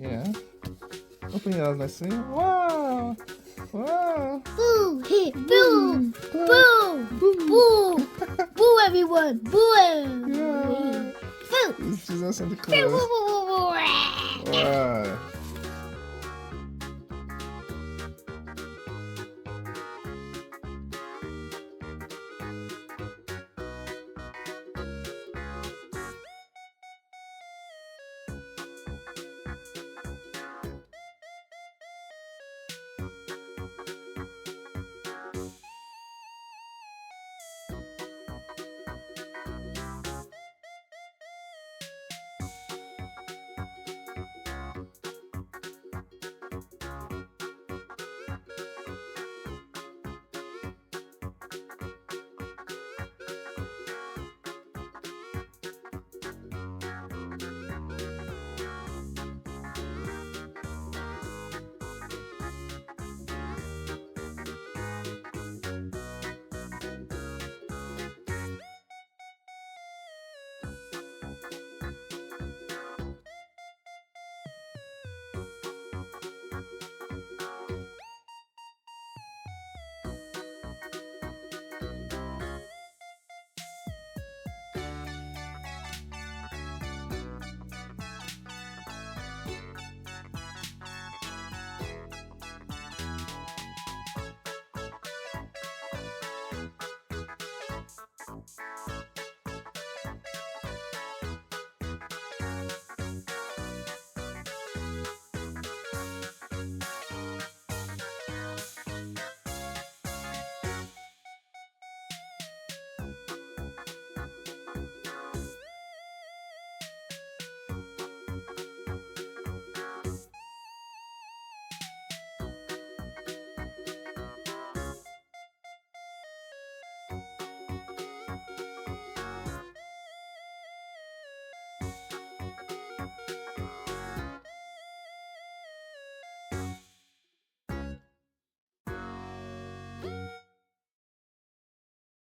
Yeah. Open your eyes, let's see. Wow! Wow! Boo! Hey, boo! Boo! Boo! Boo, everyone! Boo! Yeah. Boo! It's Jesus and the Boo! colors. Boo! Boo! Boo! Wow!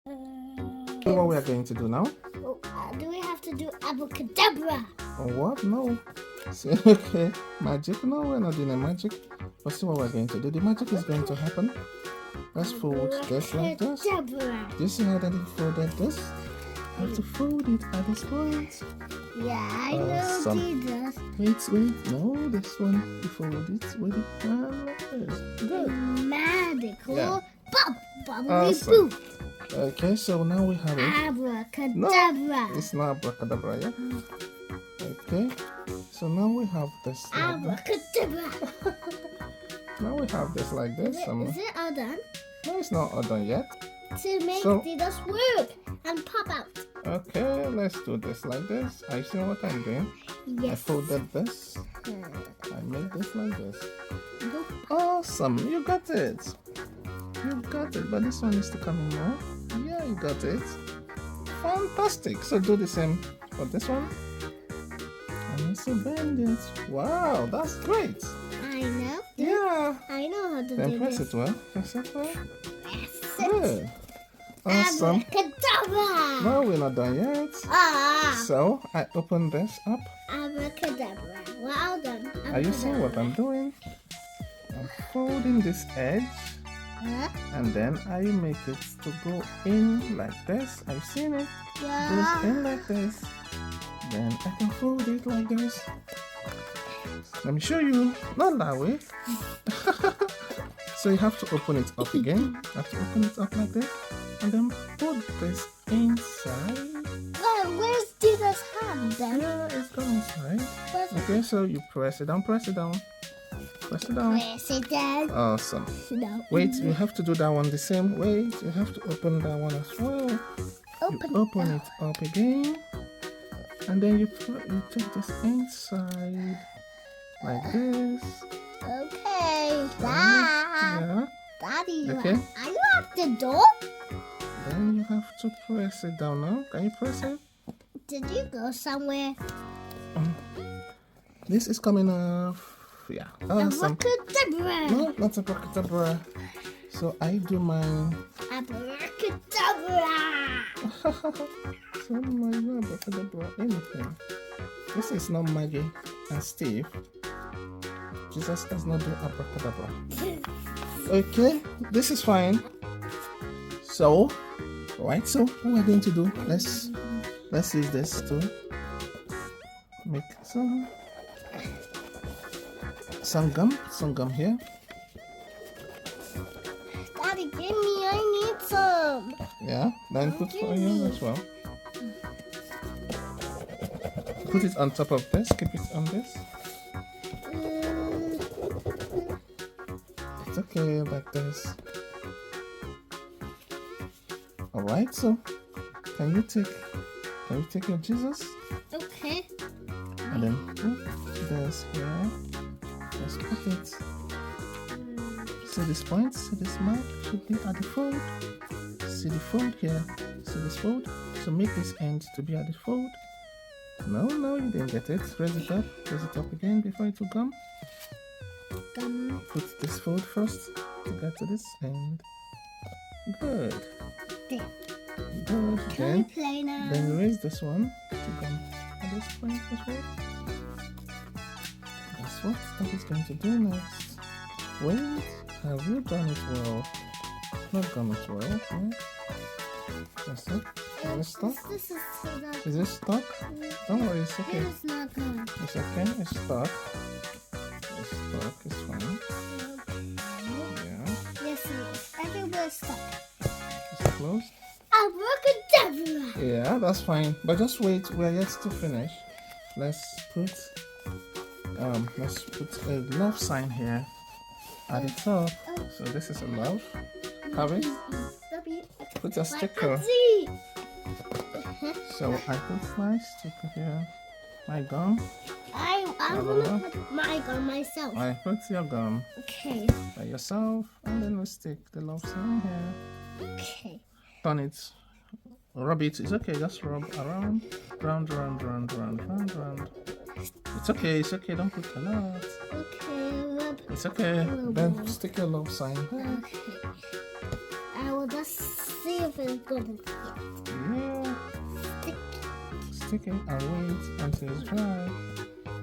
So what we are going to do now? Oh, do we have to do abracadabra? Oh, what? No. See, okay. Magic? No, we're not doing a magic. Let's see what we're going to do. The magic is going to happen. Let's fold this like this. Abracadabra. Do you see how that it folded this? You have to fold it at this point. Yeah, I know Awesome. Jesus. Wait. No, this one. You fold it with it down like this. Good. Magical. Yeah. Pop, bubbly Awesome. boo. Okay, so now we have it. Abracadabra. It's not abracadabra, yeah? Okay. So now we have this like that. Abracadabra. Now we have this like this. Is it all done? No, it's not all done yet. To make So- this work and pop out. Okay, let's do this like this. I see what I'm doing. I Yes. folded this. I made this like this. Nope. Awesome, you got it. You got it, but this one needs to come in more. Yeah, you got it. Fantastic. So do the same for this one. And also bend it. Wow, that's great. I know. Yeah. I know how to Then do press this. it well. Press it well. Press it. Good. Awesome. Abracadabra. No, we're not done yet. Ah. So I open this up. Abracadabra. Well done. Are you seeing what I'm doing? I'm folding this edge Huh? and then I make it to go in like this. I've seen it. Goes Yeah. in like this. Then I can fold it like this. Let me show you. Not that way. So you have to open it up again. You have to open it up like this. And then put this inside. Well, where's Jesus' hand then? Yeah, it's gone inside. Press Okay, so you press it down, press it down. Press it down. it down. Awesome. No. Wait, you have to do that one the same way. You have to open that one as well. You open it up again. And then you take this inside like this. Okay. Dad. Yeah. Daddy, Okay. are you at the door? Then you have to press it down now. Can you press it? Did you go somewhere? This is coming off. Yeah. Awesome. Abracadabra. No, not abracadabra. So I do mine. Abracadabra. So my abracadabra anything. This is not Maggie and Steve. Jesus does not do abracadabra. Okay, this is fine. So, right, so what we're going to do, let's use this to make some gum here. Daddy, give me. I need some. Yeah, then put for you as well. Put it on top of this. Keep it on this. It's okay like this. All right. So, can you take your Jesus Okay. and then put this here. Just put it. See this point? See this mark? Should be at the fold. See the fold here? See this fold? So make this end to be at the fold. No, you didn't get it. Raise it up. Raise it up again before it will gum. Put this fold first to get to this end. Good. There. Good. Can we play now? Then raise this one to gum at this point as well. That's what that is going to do next. Wait, have you done it well? Not done it well, yeah. That's it. Is it stuck? This is so that Is it stuck? Don't worry, it's okay. it's not good. It's okay, it's stuck. It's stuck, it's fine. Yeah. Yes, it is. I think we're stuck. Is it closed? Abracadabra. Yeah, that's fine. But just wait, we're yet to finish. Let's put a love sign here at the top. So this is a love. Have it? Put a sticker. So I put my sticker here. My gum. I'm gonna put my gun myself. I put your gum Okay. by yourself, and then we stick the love sign here. Okay. Turn it. Rub it. It's okay. Just rub around. Round. It's okay. Don't put a lot. Okay. It's okay. Then stick your love sign here. Okay. I will just see if it's good. Yeah. Stick it and wait until it's dry.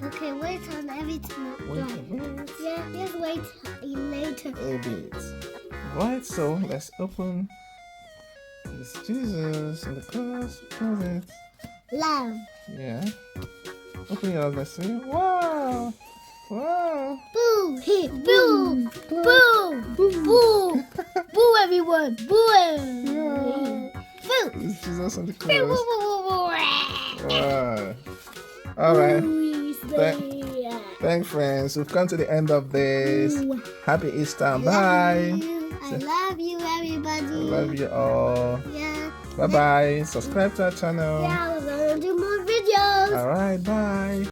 Okay, wait on everything. Wait a bit. Yeah, just wait later. A bit. Right, so let's open this Jesus and the cross. Close it. Love. Yeah. Open your eyes, let's see. Wow! Boo! Hey, boo! Boo! Boo! Boo, everyone! Boo! Yeah. Boo! It's Jesus and the Boo! Boo! cross. Boo! Boo! Wow. Alright. Boo! Thanks, friends. We've come to the end of this. Happy Easter. Bye. I love you, everybody. I love you all. Yeah. Bye bye. Subscribe to our channel. Yeah, we're gonna do more videos. Alright, bye.